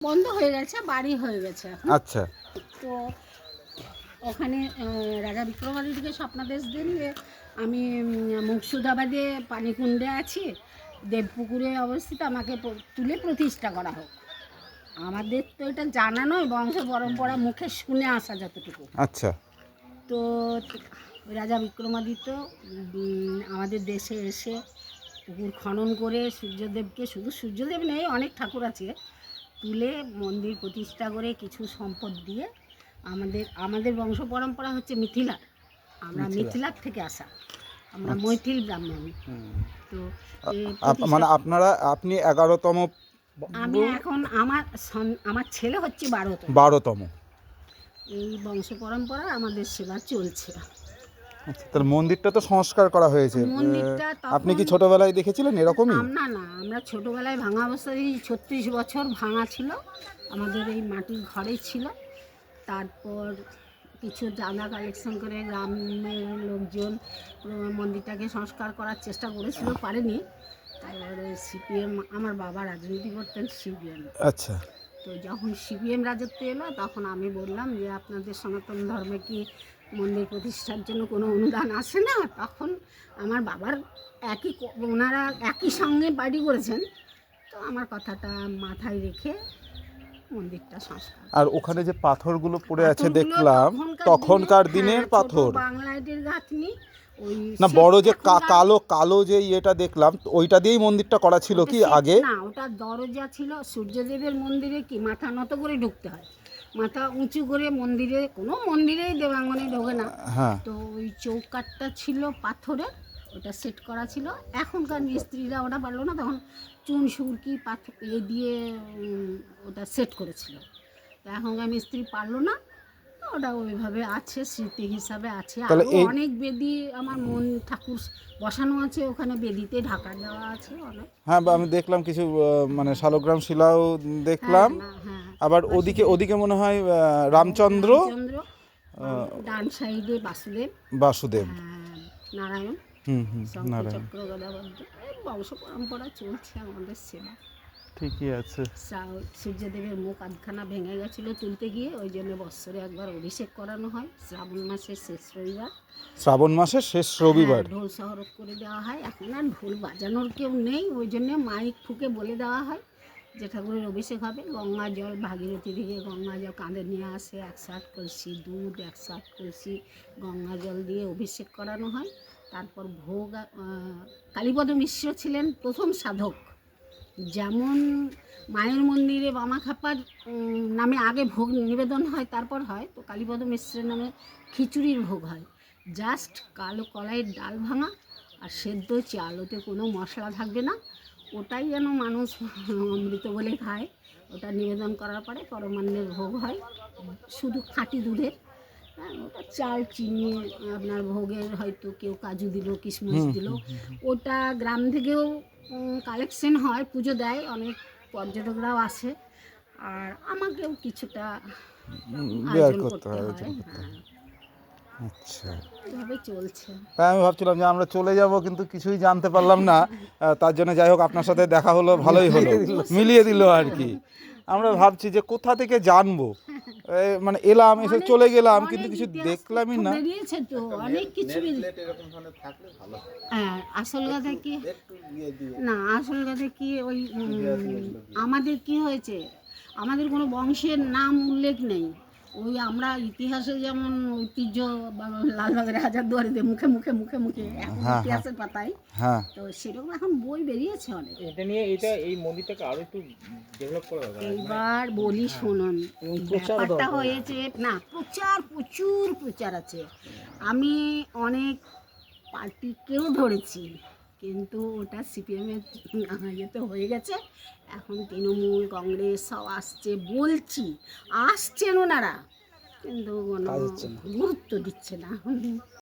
বন্ধ হয়ে গেছে, বাড়ি হয়ে গেছে এখন। আচ্ছা। তো ওখানে রাজা বিক্রমাদিত্যকে স্বপ্নাদেশ দিন যে আমি মুর্শিদাবাদে পানিকুণ্ডে আছি, দেবপুকুরে অবস্থিত, আমাকে তুলে প্রতিষ্ঠা করা হোক। আমাদের তো এটা জানা নয়, বংশ পরম্পরা মুখে শুনে আসা যতটুকু। আচ্ছা। তো রাজা বিক্রমাদিত্য আমাদের দেশে এসে পুকুর খনন করে সূর্যদেবকে, শুধু সূর্যদেব নেই, অনেক ঠাকুর আছে, তুলে মন্দির প্রতিষ্ঠা করে কিছু সম্পদ দিয়ে আমাদের বংশ পরম্পরা হচ্ছে মিথিলার, আমরা মিথিলার থেকে আসা, আমরা মৈথিল ব্রাহ্মণ। তো মানে আপনি 11তম? আমি এখন আমার ছেলে হচ্ছে 12তম। এই বংশ পরম্পরা আমাদের সেবা চলছে। তাহলে মন্দিরটা তো সংস্কার করা হয়েছে, আপনি কি ছোটবেলায় দেখেছিলেন এরকমই? না, আমরা ছোটবেলায় ভাঙা অবস্থায় 36 বছর ভাঙা ছিল, আমাদের এই মাটির ঘরেই ছিল। তারপর কিছু চাঁদা কালেকশন করে গ্রামের লোকজন মন্দিরটাকে সংস্কার করার চেষ্টা করেছিল, পারেনি। তারপরে সিপিএম, আমার বাবা রাজনীতি করতেন সিপিএম। আচ্ছা। তো যখন সিপিএম রাজত্ব এলো, তখন আমি বললাম যে আপনাদের সনাতন ধর্মে কি মন্দির প্রতিষ্ঠার জন্য কোনো অনুদান আসে না? তখন আমার বাবার ওনারা একই সঙ্গে পার্টি করেছেন, তো আমার কথাটা মাথায় রেখে মন্দিরটা সংস্কার। আর ওখানে যে পাথরগুলো পড়ে আছে দেখলাম, তখনকার দিনের পাথর, বাংলাদেশের গাঁথনি। না বড় যে কালো কালো যে ইয়েটা দেখলাম, ওইটা দিয়েই মন্দিরটা করা ছিল কি আগে? না, ওটা দরজা ছিল। সূর্যদেবের মন্দিরে কি মাথা নত করে ঢুকতে হয়, মাথা উঁচু করে মন্দিরে, কোনো মন্দিরেই দেবাঙ্গনে ঢোকে না। তো ওই চৌকাঠটা ছিল পাথরের, ওটা সেট করা ছিল। এখনকার মিস্ত্রিরা ওটা পারলো না, তখন চুন সুরকি পাথর দিয়ে ওটা সেট করেছিল। তো এখনকার মিস্ত্রি পারলো না, ওটা ওইভাবে আছে, স্মৃতি হিসাবে আছে। আরও অনেক বেদি আমার মন ঠাকুর বসানো আছে ওখানে, বেদিতে ঢাকা দেওয়া আছে অনেক। হ্যাঁ, আমি দেখলাম কিছু মানে শালগ্রাম শিলাও দেখলাম। আবার ওদিকে মনে হয় রামচন্দ্র, ডান সাইডে বাসুদেব, নারায়ণ, চক্র গদাবদ্ধ। বংশ পরম্পরা চলছে আমাদের সেবা, ঠিকই আছে। সূর্যদেবের মুখ আধখানা ভেঙে গেছিল তুলতে গিয়ে, ওই জন্য বৎসরে একবার অভিষেক করানো হয় শ্রাবণ মাসের শেষ রবিবার। ঢোল শহরত করে দেওয়া হয়। এখন আর ঢোল বাজানোর কেউ নেই, ওই জন্য মাইক ঠুকে বলে দেওয়া হয় যে ঠাকুরের অভিষেক হবে। গঙ্গা জল, ভাগীরথী থেকে গঙ্গা জল কাঁধে নিয়ে আসে, 108 কলসি দুধ, 108 কলসি গঙ্গা জল দিয়ে অভিষেক করানো হয়। তারপর ভোগ, কালীপদ মিশ্র ছিলেন প্রথম সাধক। যেমন মায়ের মন্দিরে বামাখাপার নামে আগে ভোগ নিবেদন হয়, তারপর হয়, তো কালীপদ মিশ্রের নামে খিচুড়ির ভোগ হয়। জাস্ট কালো কলাইয়ের ডাল ভাঙা আর সেদ্ধ চাল, ওতে কোনো মশলা থাকবে না, ওটাই যেন মানুষ অমৃত বলে খায়। ওটা নিবেদন করার পরে পরমান্নের ভোগ হয়, শুধু খাঁটি দুধের। হ্যাঁ, ওটা চাল চিনি আপনার ভোগের, হয়তো কেউ কাজু দিল, কিশমিশ দিল। ওটা গ্রাম থেকেও কালেকশন হয়, পুজো দেয়, অনেক পর্যটকরাও আসে, আর আমাকেও কিছুটা আয়োজন করতে হয়। আচ্ছা, এভাবে চলছে। তাই আমি ভাবছিলাম যে আমরা চলে যাব, কিন্তু কিছুই জানতে পারলাম না। তার জন্য যাই হোক, আপনার সাথে দেখা হলো, ভালোই হলো, মিলিয়ে দিল আর কি। আমরা ভাবছি যে কোথা থেকে জানবো, মানে এলাম, এসে চলে গেলাম, কিন্তু কিছু দেখলামই না। বেরিয়েছে তো অনেক কিছু। হ্যাঁ, আসল কথা কি না, আসল কথা কি, ওই আমাদের কি হয়েছে, আমাদের কোনো বংশের নাম উল্লেখ নেই। ওই আমরা ইতিহাসে যেমন ঐতিহ্য, লালবাগের হাজারদুয়ারিতে মুখে মুখে মুখে মুখে এখন ইতিহাসের পাতায়, তো সেরকম এখন বই বেরিয়েছে অনেক। এটা নিয়ে এই মন্দিরটাকে আরো একটু ডেভেলপ করা দরকার। এইবার বলি শুনুন, ব্যাপারটা হয়েছে না, প্রচুর প্রচার আছে। আমি অনেক পার্টিকেও ধরেছি, কিন্তু ওটা সিপিএমের ইয়েতে হয়ে গেছে। এখন তৃণমূল, কংগ্রেস সব আসছে, বলছি আসছেন ওনারা, কিন্তু কোনো গুরুত্ব দিচ্ছে না।